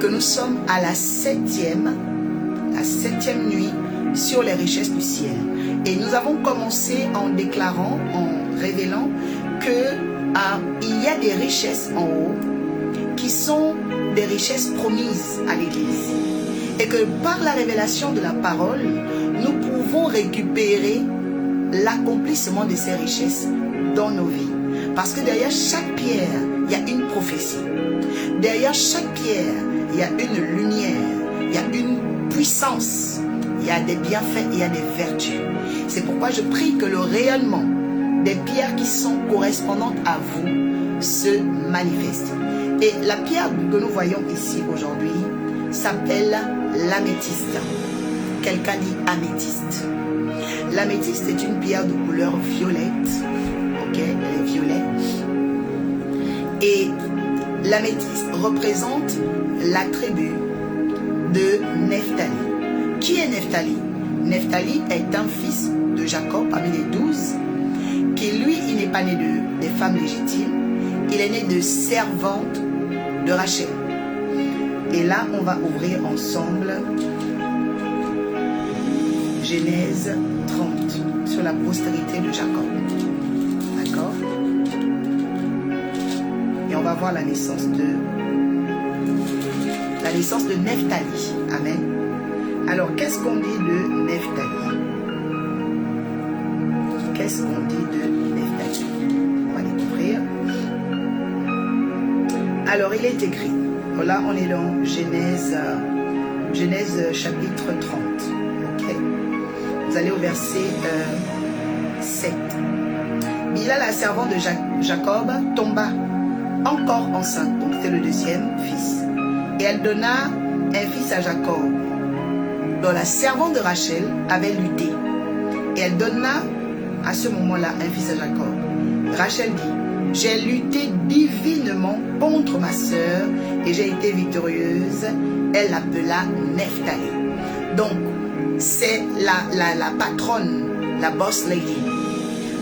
que nous sommes à la septième nuit sur les richesses du ciel. Et nous avons commencé en déclarant, en révélant que il y a des richesses en haut qui sont des richesses promises à l'Église. Et que par la révélation de la parole, nous pouvons récupérer l'accomplissement de ces richesses dans nos vies. Parce que derrière chaque pierre, il y a une prophétie. Derrière chaque pierre, il y a une lumière, il y a une puissance, il y a des bienfaits, il y a des vertus. C'est pourquoi je prie que le rayonnement des pierres qui sont correspondantes à vous se manifeste. Et la pierre que nous voyons ici aujourd'hui s'appelle l'améthyste. Quelqu'un dit améthyste. L'améthyste est une pierre de couleur violette. Ok, elle est violette. Et l'améthyste représente la tribu de Nephtali. Qui est Nephtali? Nephtali est un fils de Jacob parmi les 12, qui lui, il n'est pas né des femmes légitimes, il est né de servantes de Rachel. Et là, on va ouvrir ensemble Genèse 30 sur la postérité de Jacob. D'accord? Et on va voir la naissance de Nephtali. Amen. Alors, qu'est-ce qu'on dit de Nephtali? Qu'est-ce qu'on dit de Nephtali? On va découvrir. Alors, il est écrit. Là, on est dans Genèse chapitre 30. Ok. Vous allez au verset 7. Bila, la servante de Jacob, tomba encore enceinte. Donc, c'est le deuxième fils. Et elle donna un fils à Jacob, dont la servante de Rachel avait lutté. Et elle donna à ce moment-là un fils à Jacob. Rachel dit: j'ai lutté divinement contre ma sœur et j'ai été victorieuse. Elle l'appela Nephtali. Donc, c'est la patronne, la boss lady.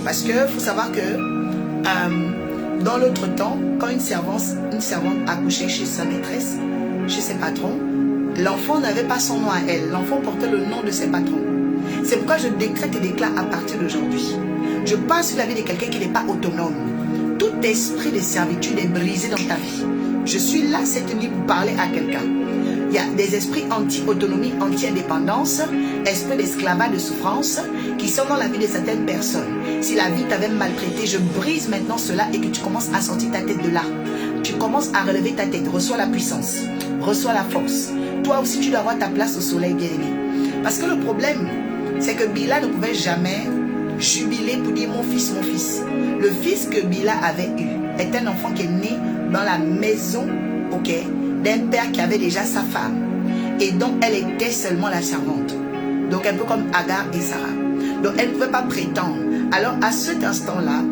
Parce que faut savoir que dans l'autre temps, quand une servante accouchait chez sa maîtresse, chez ses patrons, l'enfant n'avait pas son nom à elle. L'enfant portait le nom de ses patrons. C'est pourquoi je décrète et déclare à partir d'aujourd'hui. Je passe sur la vie de quelqu'un qui n'est pas autonome. Tout esprit de servitude est brisé dans ta vie. Je suis là cette nuit pour parler à quelqu'un. Il y a des esprits anti-autonomie, anti-indépendance, esprits d'esclavage, de souffrance, qui sont dans la vie de certaines personnes. Si la vie t'avait maltraité, je brise maintenant cela et que tu commences à sortir ta tête de là. Tu commences à relever ta tête. Reçois la puissance. Reçois la force. Toi aussi, tu dois avoir ta place au soleil, bien-aimé. Parce que le problème, c'est que Bila ne pouvait jamais jubiler pour dire mon fils, mon fils. Le fils que Bila avait eu est un enfant qui est né dans la maison, ok, d'un père qui avait déjà sa femme. Et donc, elle était seulement la servante. Donc, un peu comme Agar et Sarah. Donc, elle ne pouvait pas prétendre. Alors, à cet instant-là,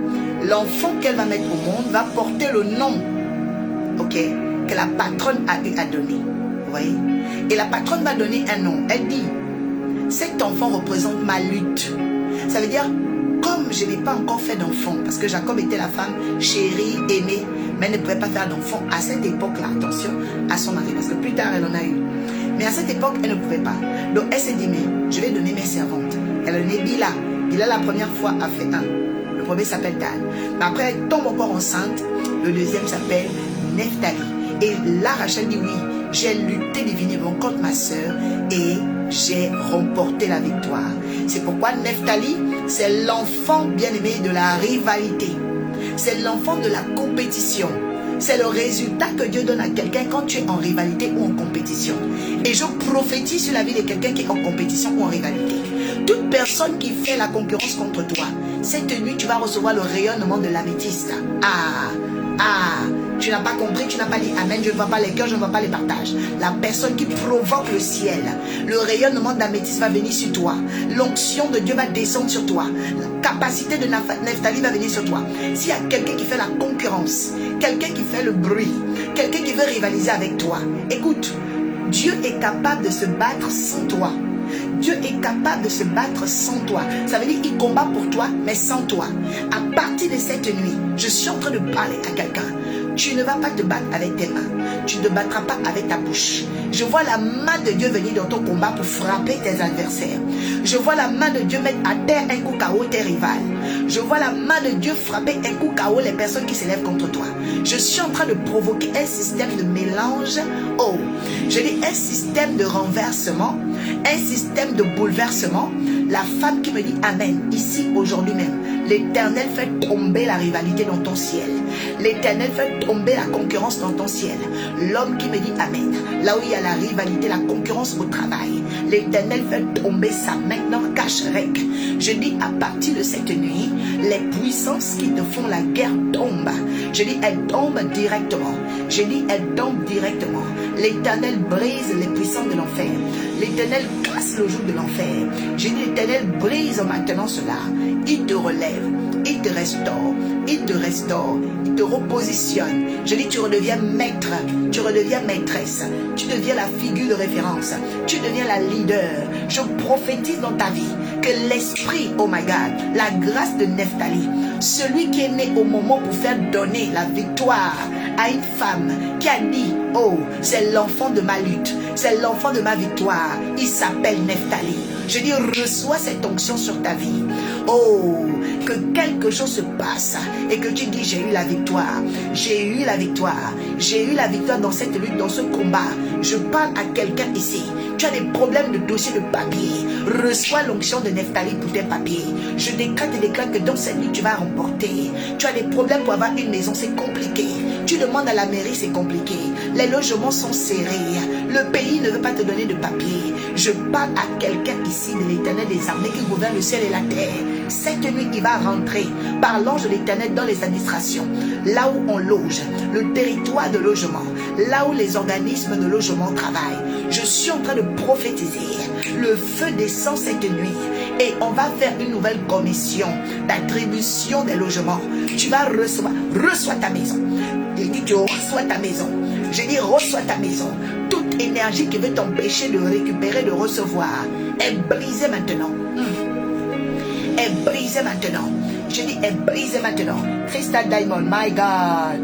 l'enfant qu'elle va mettre au monde va porter le nom, ok, que la patronne a eu à donner. Vous voyez? Et la patronne va donner un nom. Elle dit: cet enfant représente ma lutte. Ça veut dire, comme je n'ai pas encore fait d'enfant, parce que Jacob était la femme chérie, aimée, mais elle ne pouvait pas faire d'enfant à cette époque-là, attention, à son mari, parce que plus tard, elle en a eu. Mais à cette époque, elle ne pouvait pas. Donc, elle s'est dit, mais je vais donner mes servantes. Elle a donné Bila. Bila, la première fois, a fait un. Le premier s'appelle Dan. Mais après, elle tombe encore enceinte. Le deuxième s'appelle Nephtali. Et là, Rachel dit, oui, j'ai lutté divinement contre ma sœur et j'ai remporté la victoire. C'est pourquoi Nephtali, c'est l'enfant bien-aimé de la rivalité. C'est l'enfant de la compétition. C'est le résultat que Dieu donne à quelqu'un quand tu es en rivalité ou en compétition. Et je prophétise sur la vie de quelqu'un qui est en compétition ou en rivalité. Toute personne qui fait la concurrence contre toi, cette nuit, tu vas recevoir le rayonnement de l'améthyste. Tu n'as pas compris, tu n'as pas dit amen, je ne vois pas les cœurs, je ne vois pas les partages. La personne qui provoque le ciel, le rayonnement d'améthyste va venir sur toi. L'onction de Dieu va descendre sur toi. La capacité de Nephtali va venir sur toi. S'il y a quelqu'un qui fait la concurrence, quelqu'un qui fait le bruit, quelqu'un qui veut rivaliser avec toi, écoute, Dieu est capable de se battre sans toi. Dieu est capable de se battre sans toi. Ça veut dire qu'il combat pour toi, mais sans toi. À partir de cette nuit, je suis en train de parler à quelqu'un. Tu ne vas pas te battre avec tes mains. Tu ne te battras pas avec ta bouche. Je vois la main de Dieu venir dans ton combat pour frapper tes adversaires. Je vois la main de Dieu mettre à terre un coup KO tes rivales. Je vois la main de Dieu frapper un coup KO les personnes qui s'élèvent contre toi. Je suis en train de provoquer un système de mélange. Oh, je dis un système de renversement, un système de bouleversement. La femme qui me dit Amen, ici, aujourd'hui même, l'Éternel fait tomber la rivalité dans ton ciel. L'Éternel fait tomber la concurrence dans ton ciel. L'homme qui me dit Amen, là où il y a la rivalité, la concurrence au travail, l'Éternel fait tomber ça maintenant, cache-rec. Je dis à partir de cette nuit, les puissances qui te font la guerre tombent. Je dis elles tombent directement. Je dis elles tombent directement. L'Éternel brise les puissances de l'enfer. L'Éternel casse le joug de l'enfer. Je dis l'Éternel brise maintenant cela. Il te relève, il te restaure, il te restaure, il te repositionne. Je dis tu redeviens maître, tu redeviens maîtresse, tu deviens la figure de référence, tu deviens la leader. Je prophétise dans ta vie que l'esprit, oh my God, la grâce de Nephtali, celui qui est né au moment pour faire donner la victoire à une femme qui a dit, oh, c'est l'enfant de ma lutte, c'est l'enfant de ma victoire, il s'appelle Nephtali. Je dis, reçois cette onction sur ta vie. Oh, que quelque chose se passe et que tu dis, j'ai eu la victoire. J'ai eu la victoire. J'ai eu la victoire dans cette lutte, dans ce combat. Je parle à quelqu'un ici. Tu as des problèmes de dossier de papier. Reçois l'onction de Nephtali pour tes papiers. Je décrète et déclare que dans cette lutte, tu vas remporter. Tu as des problèmes pour avoir une maison, c'est compliqué. Tu demandes à la mairie, c'est compliqué. Les logements sont serrés. Le pays ne veut pas te donner de papier. Je parle à quelqu'un ici de l'Éternel des armées qui gouverne le ciel et la terre. Cette nuit, il va rentrer par l'ange de l'Éternel dans les administrations, là où on loge, le territoire de logement, là où les organismes de logement travaillent. Je suis en train de prophétiser. Le feu descend cette nuit et on va faire une nouvelle commission d'attribution des logements. Tu vas reçois ta maison. Il dit tu reçois ta maison. Je dis reçois ta maison. Toute énergie qui veut t'empêcher de récupérer, de recevoir, est brisée maintenant. Est brisée maintenant. Je dis est brisée maintenant. Crystal Diamond, my God.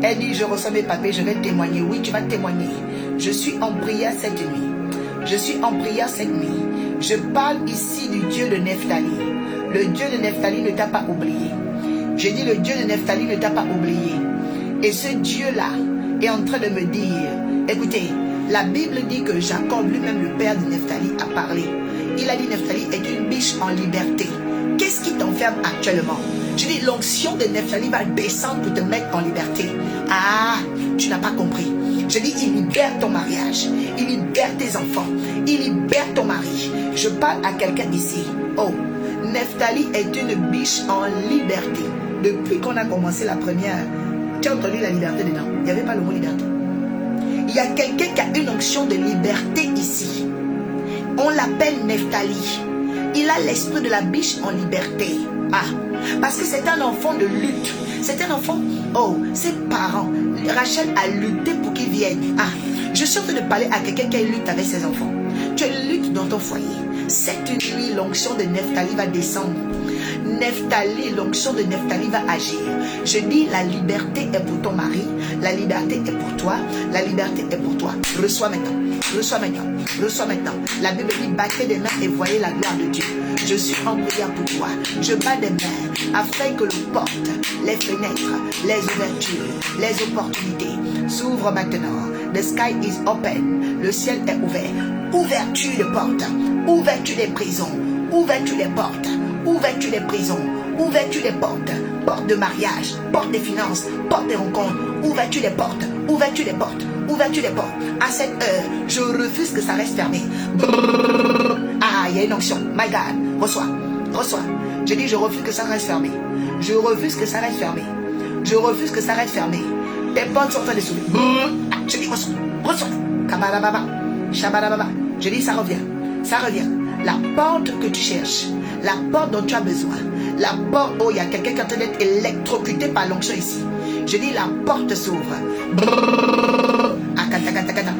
Elle dit je reçois mes papiers, je vais témoigner. Oui, tu vas témoigner. Je suis en prière cette nuit. Je suis en prière cette nuit. Je parle ici du Dieu de Nephtali. Le Dieu de Nephtali ne t'a pas oublié. Je dis le Dieu de Nephtali ne t'a pas oublié. Et ce Dieu-là est en train de me dire, écoutez, la Bible dit que Jacob, lui-même le père de Nephtali, a parlé. Il a dit Nephtali est une biche en liberté. Qu'est-ce qui t'enferme actuellement? Je dis l'onction de Nephtali va descendre pour te mettre en liberté. Ah, tu n'as pas compris. Je dis il libère ton mariage, il libère tes enfants, il libère ton mari. Je parle à quelqu'un ici. Oh, Nephtali est une biche en liberté. Depuis qu'on a commencé la première, tu as entendu la liberté dedans? Il n'y avait pas le mot liberté. Il y a quelqu'un qui a une onction de liberté ici. On l'appelle Nephtali. Il a l'esprit de la biche en liberté. Ah, parce que c'est un enfant de lutte. C'est un enfant, oh, ses parents, Rachel a lutté pour qu'ils viennent. Ah, je suis en train de parler à quelqu'un qui lutte avec ses enfants. Tu luttes dans ton foyer. Cette nuit, l'onction de Nephtali va descendre. Nephtali, l'onction de Nephtali va agir. Je dis la liberté est pour ton mari, la liberté est pour toi, la liberté est pour toi. Reçois maintenant, reçois maintenant, reçois maintenant. La Bible dit battez des mains et voyez la gloire de Dieu. Je suis en prière pour toi. Je bats des mains afin que le porte, les fenêtres, les ouvertures, les opportunités s'ouvrent maintenant. The sky is open. Le ciel est ouvert. Ouverture de portes, ouverture des prisons, ouverture des portes, ouverture des prisons, ouverture des portes, porte de mariage, porte des finances, porte des rencontres, ouverture des portes, ouverture des portes, ouverture des portes. À cette heure, je refuse que ça reste fermé. Brrr. Ah, il y a une onction. My God, reçois, reçois. Je dis, je refuse que ça reste fermé. Je refuse que ça reste fermé. Je refuse que ça reste fermé. Tes portes sont en train de s'ouvrir. Ah, je dis, reçois, reçois. Kabarababa, shabarababa. Je dis, ça revient, ça revient. La porte que tu cherches, la porte dont tu as besoin, la porte, oh, il y a quelqu'un qui est en train d'être électrocuté par l'onction ici. Je dis, la porte s'ouvre. Akatakatakata,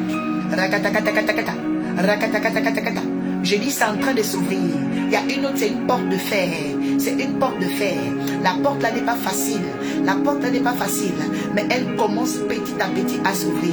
rakatakatakata, rakatakatakata. Je dis, c'est en train de s'ouvrir. Il y a une autre, c'est une porte de fer. C'est une porte de fer. La porte là n'est pas facile. La porte là n'est pas facile. mais elle commence petit à petit à s'ouvrir.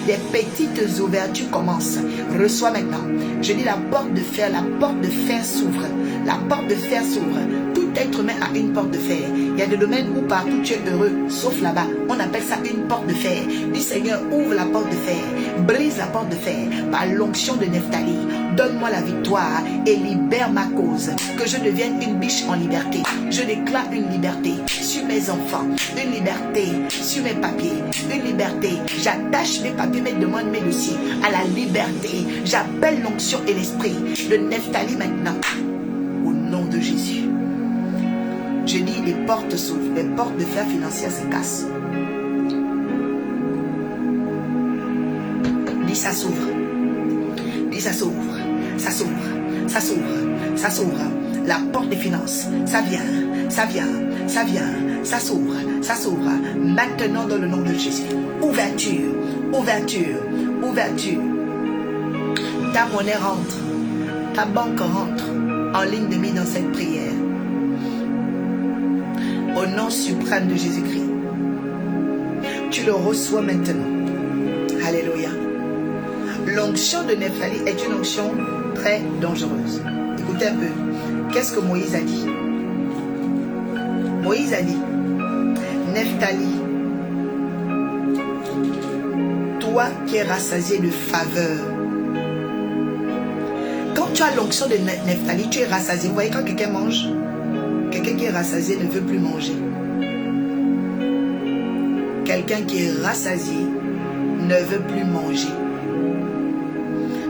Des petites ouvertures commencent. Reçois maintenant. Je dis la porte de fer s'ouvre. La porte de fer s'ouvre. Tout être humain a une porte de fer. Il y a des domaines où partout tu es heureux, sauf là-bas. On appelle ça une porte de fer. Dis Seigneur, ouvre la porte de fer. Brise la porte de fer par l'onction de Nephtali. Donne-moi la victoire et libère ma cause. Que je devienne une biche en liberté. Je déclare une liberté sur mes enfants. Une liberté sur mes papiers. Une liberté. J'attache mes papiers, mes demandes, mes dossiers à la liberté. J'appelle l'onction et l'esprit de Nephtali maintenant. Au nom de Jésus. Je dis les portes s'ouvrent. Les portes de fer financière se cassent. Dis ça s'ouvre. Dis ça s'ouvre. Ça s'ouvre. Ça s'ouvre. Ça s'ouvre. La porte des finances. Ça vient. Ça vient. Ça vient. Ça s'ouvre. Ça s'ouvre. Maintenant dans le nom de Jésus. Ouverture. Ouverture. Ouverture. Ta monnaie rentre. Ta banque rentre en ligne de mire dans cette prière. Au nom suprême de Jésus-Christ. Tu le reçois maintenant. Alléluia. L'onction de Nephtali est une onction très dangereuse. Écoutez un peu. Qu'est-ce que Moïse a dit? Moïse a dit, Nephtali, toi qui es rassasié de faveur. Quand tu as l'onction de Nephtali, tu es rassasié. Vous voyez, quand quelqu'un mange, quelqu'un qui est rassasié ne veut plus manger. Quelqu'un qui est rassasié ne veut plus manger.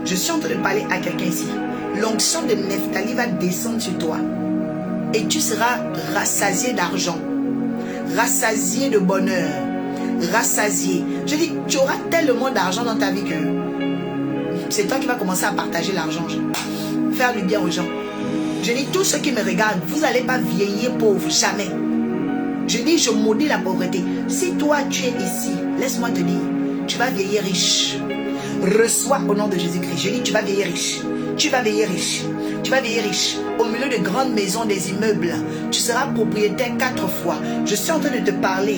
Je suis en train de parler à quelqu'un ici. L'onction de Nephtali va descendre sur toi. Et tu seras rassasié d'argent. Rassasié de bonheur. Rassasié. Je dis, tu auras tellement d'argent dans ta vie que c'est toi qui vas commencer à partager l'argent. Faire du bien aux gens. Je dis, tous ceux qui me regardent, vous n'allez pas vieillir pauvre. Jamais. Je dis, je maudis la pauvreté. Si toi tu es ici, laisse-moi te dire, tu vas vieillir riche. Reçois au nom de Jésus-Christ. Je dis, tu vas vieillir riche. Tu vas vieillir riche. Tu vas vieillir riche. Au milieu de grandes maisons, des immeubles, tu seras propriétaire 4 fois. Je suis en train de te parler.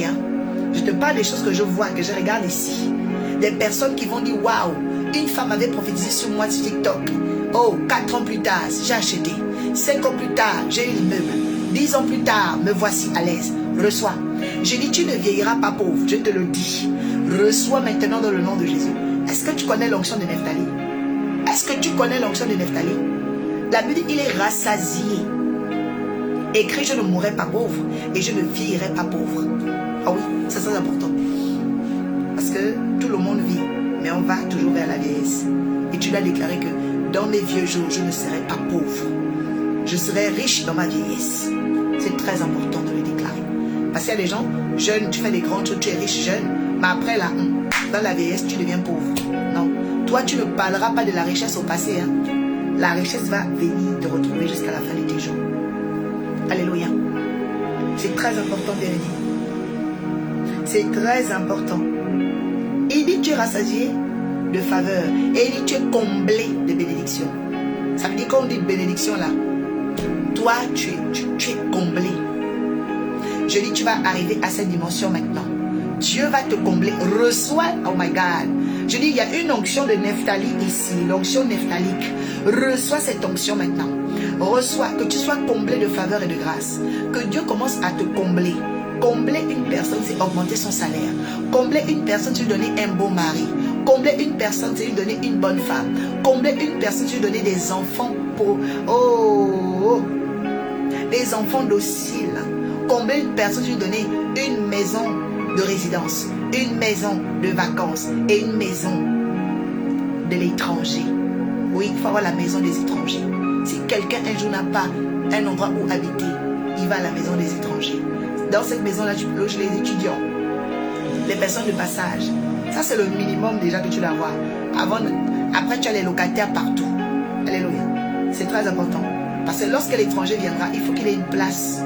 Je te parle des choses que je vois, que je regarde ici. Des personnes qui vont dire, waouh, une femme avait prophétisé sur moi sur TikTok. Oh, 4 ans plus tard, j'ai acheté. 5 ans plus tard, j'ai eu l'immeuble. 10 ans plus tard, me voici à l'aise. Reçois. Je dis, tu ne vieilliras pas pauvre. Je te le dis. Reçois maintenant dans le nom de Jésus. Est-ce que tu connais l'onction de Nephtali? Est-ce que tu connais l'onction de Nephtali? La Bible dit, il est rassasié. Écrit, je ne mourrai pas pauvre et je ne vieillirai pas pauvre. Ah oui, c'est très important. Parce que tout le monde vit, mais on va toujours vers la vieillesse. Et tu dois déclarer que dans mes vieux jours, je ne serai pas pauvre. Je serai riche dans ma vieillesse. C'est très important de le déclarer. Parce qu'il y a des gens jeunes, tu fais des grands trucs, tu es riche jeune, mais après là, dans la vieillesse, tu deviens pauvre. Non. Toi, tu ne parleras pas de la richesse au passé. La richesse va venir te retrouver jusqu'à la fin de tes jours. Alléluia. C'est très important, bien-aimé. C'est très important. Il dit tu es rassasié de faveur. Et il dit tu es comblé de bénédictions. Ça veut dire qu'on dit bénédiction là. Toi, tu es comblé. Je dis tu vas arriver à cette dimension maintenant. Dieu va te combler. Reçois, oh my God. Je dis, il y a une onction de Nephtali ici, l'onction nephtalique. Reçois cette onction maintenant. Reçois, que tu sois comblé de faveur et de grâce. Que Dieu commence à te combler. Combler une personne, c'est augmenter son salaire. Combler une personne, c'est lui donner un beau mari. Combler une personne, c'est lui donner une bonne femme. Combler une personne, c'est lui donner des enfants pour... Oh, des enfants dociles. Combler une personne, c'est lui donner une maison de résidence, une maison de vacances et une maison de l'étranger. Oui, il faut avoir la maison des étrangers. Si quelqu'un un jour n'a pas un endroit où habiter, il va à la maison des étrangers. Dans cette maison-là, tu loges les étudiants, les personnes de passage. Ça, c'est le minimum déjà que tu dois avoir. Après, tu as les locataires partout. Alléluia. C'est très important. Parce que lorsque l'étranger viendra, il faut qu'il ait une place.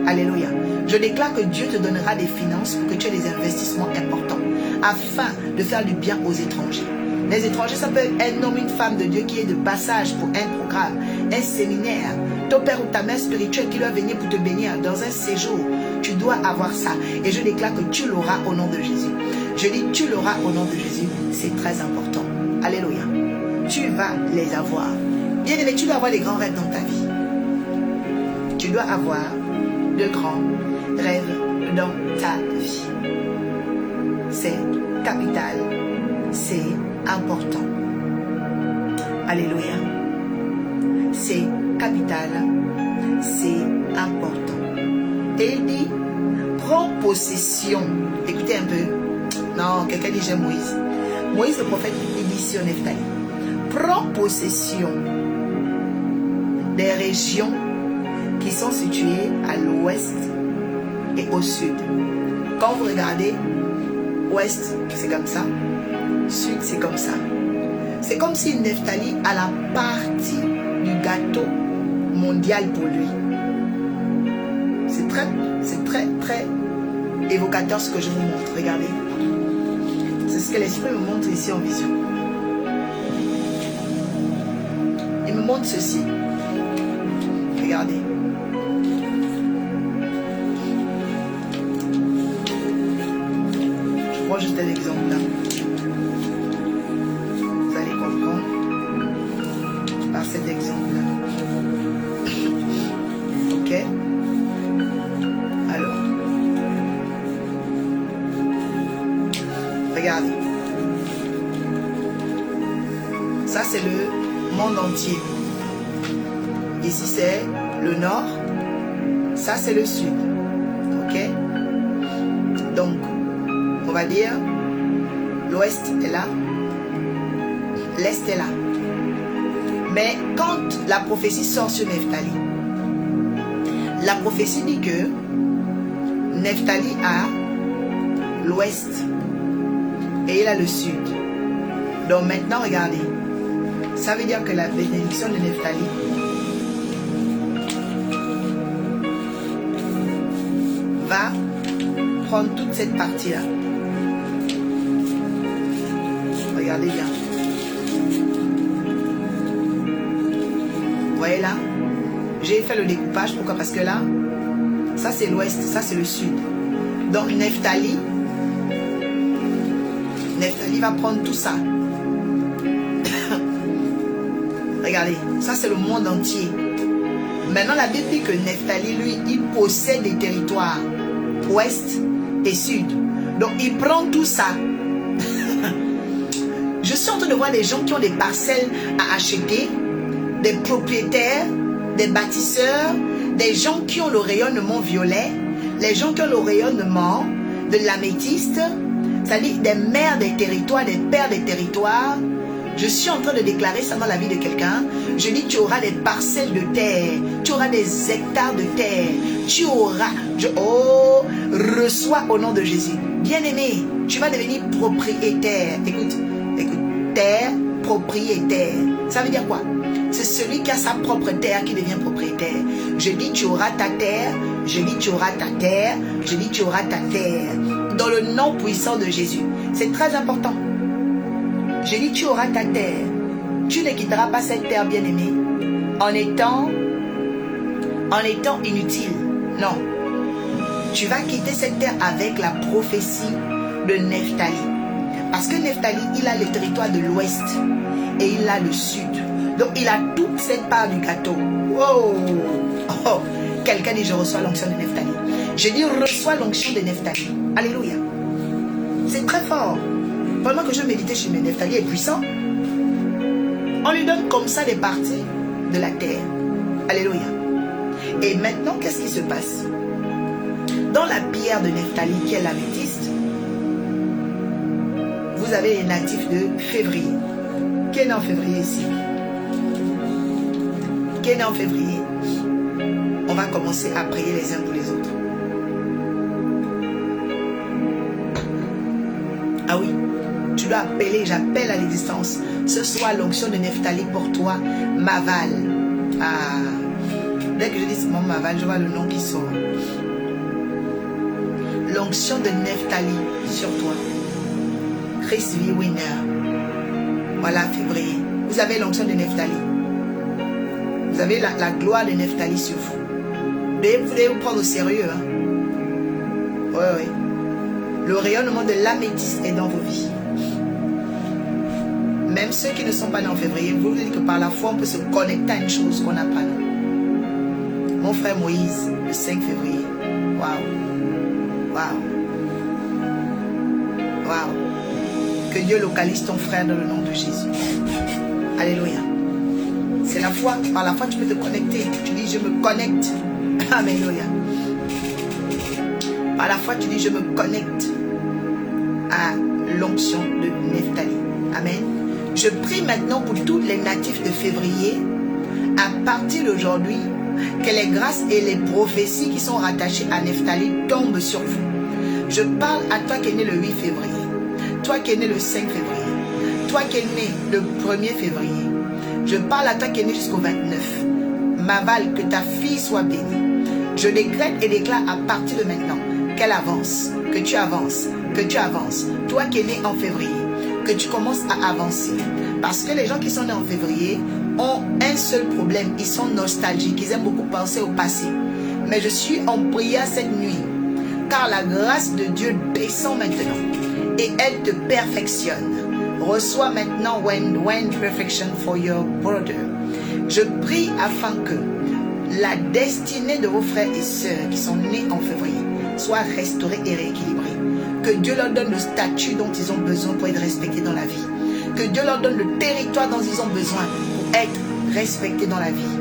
Alléluia. Je déclare que Dieu te donnera des finances pour que tu aies des investissements importants afin de faire du bien aux étrangers. Les étrangers, ça peut être un homme, une femme de Dieu qui est de passage pour un programme, un séminaire. Ton père ou ta mère spirituelle qui doit venir pour te bénir dans un séjour. Tu dois avoir ça. Et je déclare que tu l'auras au nom de Jésus. Je dis tu l'auras au nom de Jésus. C'est très important. Alléluia. Tu vas les avoir. Bien aimé, tu dois avoir des grands rêves dans ta vie. Tu dois avoir de grands rêves dans ta vie. C'est capital. C'est important. Alléluia. C'est capital. C'est important. Et il dit, prends possession. Écoutez un peu. Non, quelqu'un dit j'aime Moïse. Moïse le prophète, il dit sur Nephtali. Prends possession des régions qui sont situées à l'ouest et au sud. Quand vous regardez, ouest, c'est comme ça. Sud, c'est comme ça. C'est comme si Nephtali a la partie du gâteau mondial pour lui. C'est très évocateur ce que je vous montre. Regardez. C'est ce que l'Esprit me montre ici en vision. Il me montre ceci. Regardez. Je prends juste un exemple là. Vous allez comprendre par cet exemple là. Ok? Alors. Regardez. Ça c'est le monde entier. Ici c'est le nord. Ça c'est le sud. Ok? Donc, on va dire l'ouest est là. L'est est là. Mais quand la prophétie sort sur Nephtali, la prophétie dit que Nephtali a l'ouest et il a le sud. Donc maintenant, regardez. Ça veut dire que la bénédiction de Nephtali va prendre toute cette partie-là. Regardez bien. Vous voyez là? J'ai fait le découpage. Pourquoi? Parce que là, ça c'est l'ouest, ça c'est le sud. Donc Nephtali va prendre tout ça. Regardez, ça c'est le monde entier. Maintenant la Bible dit que Nephtali, lui, il possède des territoires ouest et sud. Donc il prend tout ça. Je suis en train de voir des gens qui ont des parcelles à acheter, des propriétaires, des bâtisseurs, des gens qui ont le rayonnement violet, les gens qui ont le rayonnement de l'améthyste, c'est-à-dire des mères des territoires, des pères des territoires. Je suis en train de déclarer ça dans la vie de quelqu'un. Je dis, tu auras des parcelles de terre, tu auras des hectares de terre, tu auras, reçois au nom de Jésus. Bien-aimé, tu vas devenir propriétaire. Écoute, terre, propriétaire. Ça veut dire quoi? C'est celui qui a sa propre terre qui devient propriétaire. Je dis, tu auras ta terre, je dis, tu auras ta terre, je dis, tu auras ta terre. Dans le nom puissant de Jésus. C'est très important. Je dis, tu auras ta terre. Tu ne quitteras pas cette terre, bien-aimée, en étant inutile. Non. Tu vas quitter cette terre avec la prophétie de Nephtali. Parce que Nephtali, il a le territoire de l'ouest et il a le sud. Donc, il a toute cette part du gâteau. Wow! Oh. Quelqu'un dit, je reçois l'onction de Nephtali. Je dis, reçois l'onction de Nephtali. Alléluia. C'est très fort. Pendant que je méditais chez mes Nephtali est puissant, on lui donne comme ça des parties de la terre. Alléluia. Et maintenant, qu'est-ce qui se passe? Dans la pierre de Nephtali, qui est l'améthyste, vous avez les natifs de février. Qui est né en février ici? Qui est né en février? On va commencer à prier les uns pour les autres. Ah oui, tu dois appeler, j'appelle à l'existence. Ce soir, l'onction de Nephtali pour toi, Maval. Ah, dès que je dis mon Maval, je vois le nom qui sort. L'onction de Nephtali sur toi. Chris V. Winner. Voilà, février. Vous avez l'onction de Nephtali. Vous avez la gloire de Nephtali sur vous. Vous devez vous prendre au sérieux. Hein? Oui. Le rayonnement de l'améthyste est dans vos vies. Même ceux qui ne sont pas nés en février, vous dites que par la foi, on peut se connecter à une chose qu'on n'a pas. Mon frère Moïse, le 5 février. Waouh. Que Dieu localise ton frère dans le nom de Jésus. Alléluia. C'est la foi. Par la foi, tu peux te connecter. Tu dis, je me connecte. Alléluia. Par la foi, tu dis, je me connecte à l'onction de Nephtali. Amen. Je prie maintenant pour tous les natifs de février, à partir d'aujourd'hui, que les grâces et les prophéties qui sont rattachées à Nephtali tombent sur vous. Je parle à toi qui es né le 8 février, toi qui es né le 5 février, toi qui es né le 1er février. Je parle à toi qui es né jusqu'au 29. M'avale que ta fille soit bénie. Je décrète et déclare à partir de maintenant qu'elle avance, que tu avances, que tu avances. Toi qui es né en février, que tu commences à avancer. Parce que les gens qui sont nés en février ont un seul problème, ils sont nostalgiques, ils aiment beaucoup penser au passé. Mais je suis en prière cette nuit, car la grâce de Dieu descend maintenant et elle te perfectionne. Reçois maintenant when perfection for your brother. Je prie afin que la destinée de vos frères et sœurs qui sont nés en février soit restaurée et rééquilibrée. Que Dieu leur donne le statut dont ils ont besoin pour être respectés dans la vie. Que Dieu leur donne le territoire dont ils ont besoin pour être respectés dans la vie.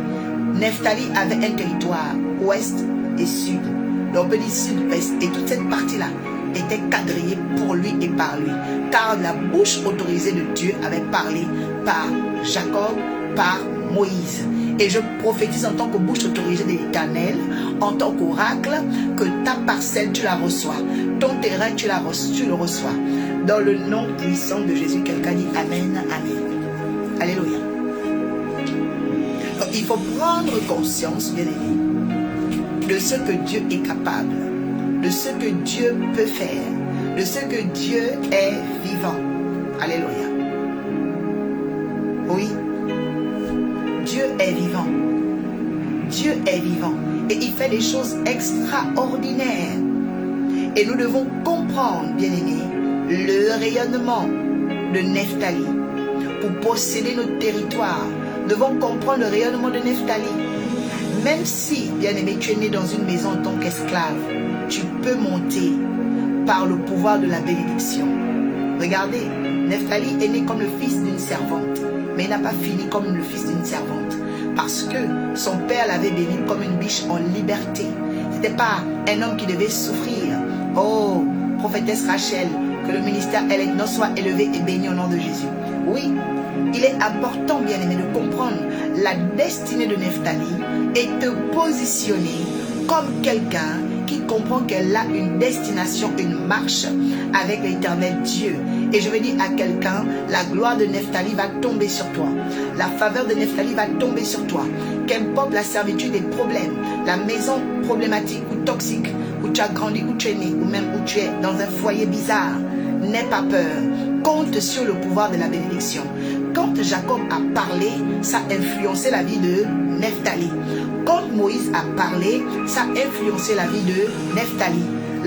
Nephtali avait un territoire ouest et sud. Donc on peut dire sud-est. Et toute cette partie-là était quadrillée pour lui et par lui. Car la bouche autorisée de Dieu avait parlé par Jacob, par Moïse. Et je prophétise en tant que bouche autorisée de l'Éternel, en tant qu'oracle, que ta parcelle, tu la reçois. Ton terrain, tu le reçois. Dans le nom puissant de Jésus, quelqu'un dit Amen, Amen. Alléluia. Donc, il faut prendre conscience, bien aimé, de ce que Dieu est capable, de ce que Dieu peut faire, de ce que Dieu est vivant. Alléluia. Oui. Dieu est vivant. Dieu est vivant. Et il fait des choses extraordinaires. Et nous devons comprendre, bien-aimés, le rayonnement de Nephtali. Pour posséder notre territoire, nous devons comprendre le rayonnement de Nephtali. Même si, bien-aimé, tu es né dans une maison en tant qu'esclave, tu peux monter par le pouvoir de la bénédiction. Regardez, Nephtali est né comme le fils d'une servante. Mais il n'a pas fini comme le fils d'une servante. Parce que son père l'avait béni comme une biche en liberté. Ce n'était pas un homme qui devait souffrir. Oh, prophétesse Rachel, que le ministère Elecnos soit élevé et béni au nom de Jésus. Oui, il est important, bien aimé, de comprendre la destinée de Nephtali et te positionner comme quelqu'un qui comprend qu'elle a une destination, une marche avec l'Éternel Dieu. Et je veux dire à quelqu'un, la gloire de Nephtali va tomber sur toi. La faveur de Nephtali va tomber sur toi. Qu'importe la servitude des problèmes, la maison problématique ou toxique, où tu as grandi, où tu es né, ou même où tu es dans un foyer bizarre, n'aie pas peur. Compte sur le pouvoir de la bénédiction. Quand Jacob a parlé, ça a influencé la vie de Nephtali. Quand Moïse a parlé, ça a influencé la vie de Nephtali.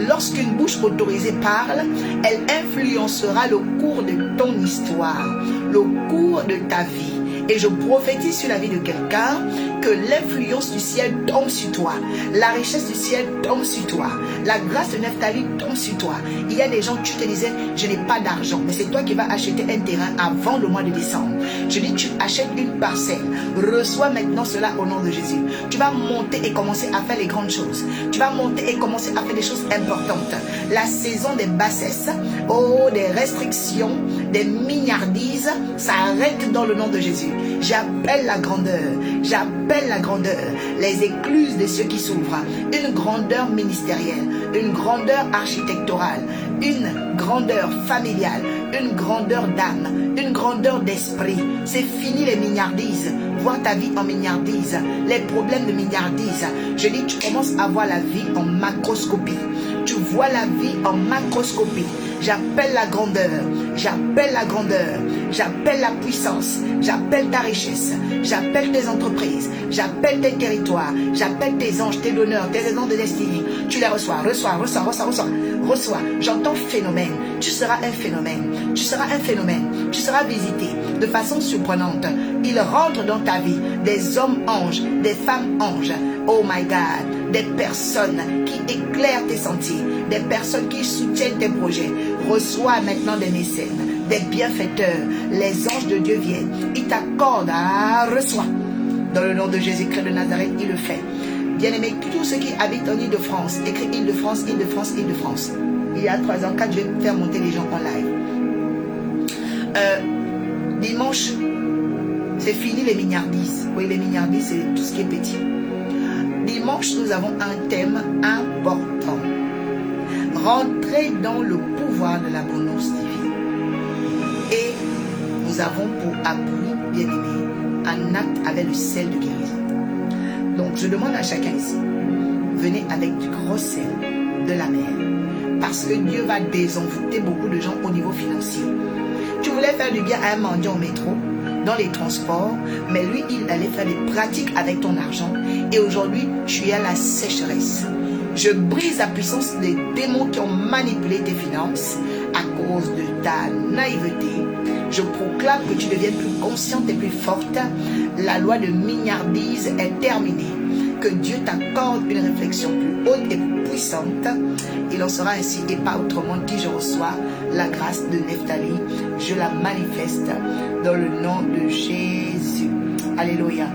Lorsqu'une bouche autorisée parle, elle influencera le cours de ton histoire, le cours de ta vie. Et je prophétise sur la vie de quelqu'un que l'influence du ciel tombe sur toi. La richesse du ciel tombe sur toi. La grâce de Nephtali tombe sur toi. Il y a des gens, tu te disais, je n'ai pas d'argent. Mais c'est toi qui vas acheter un terrain avant le mois de décembre. Je dis, tu achètes une parcelle. Reçois maintenant cela au nom de Jésus. Tu vas monter et commencer à faire les grandes choses. Tu vas monter et commencer à faire des choses importantes. La saison des bassesses, oh, des restrictions, des mignardises, ça arrête dans le nom de Jésus. J'appelle la grandeur, j'appelle la grandeur, les écluses de ceux qui s'ouvrent, une grandeur ministérielle, une grandeur architecturale, une grandeur familiale, une grandeur d'âme, une grandeur d'esprit. C'est fini les mignardises. Voir ta vie en mignardise, les problèmes de mignardise. Je dis, tu commences à voir la vie en macroscopie. Tu vois la vie en macroscopie. J'appelle la grandeur. J'appelle la grandeur. J'appelle la puissance. J'appelle ta richesse. J'appelle tes entreprises. J'appelle tes territoires. J'appelle tes anges, tes donneurs, tes aidants de destinée. Tu les reçois. Reçois. J'entends phénomène. Tu seras un phénomène. Tu seras un phénomène. Tu seras visité de façon surprenante. Il rentre dans ta vie des hommes anges, des femmes anges. Oh my God. Des personnes qui éclairent tes sentiers. Des personnes qui soutiennent tes projets. Reçois maintenant des mécènes, des bienfaiteurs. Les anges de Dieu viennent. Ils t'accordent. Reçois. Dans le nom de Jésus-Christ de Nazareth, il le fait. Bien-aimés, tous ceux qui habitent en Île-de-France, écrit Île-de-France, Île-de-France, Île-de-France. Il y a 3 ans, 4, je vais faire monter les gens en live. Dimanche, c'est fini les mignardises. Oui, les mignardises, c'est tout ce qui est petit. Dimanche, nous avons un thème important. Rentrer dans le pouvoir de l'abondance divine. Et nous avons pour appui, bien-aimé, un acte avec le sel de guérison. Donc, je demande à chacun ici, venez avec du gros sel de la mer. Parce que Dieu va désenvoûter beaucoup de gens au niveau financier. Tu voulais faire du bien à un mendiant au métro, dans les transports, mais lui, il allait faire des pratiques avec ton argent. Et aujourd'hui, tu es à la sécheresse. Je brise la puissance des démons qui ont manipulé tes finances à cause de ta naïveté. Je proclame que tu deviennes plus consciente et plus forte. La loi de mignardise est terminée. Que Dieu t'accorde une réflexion plus haute et plus puissante. Il en sera ainsi et pas autrement. Dit je reçois la grâce de Nephtali. Je la manifeste dans le nom de Jésus. Alléluia.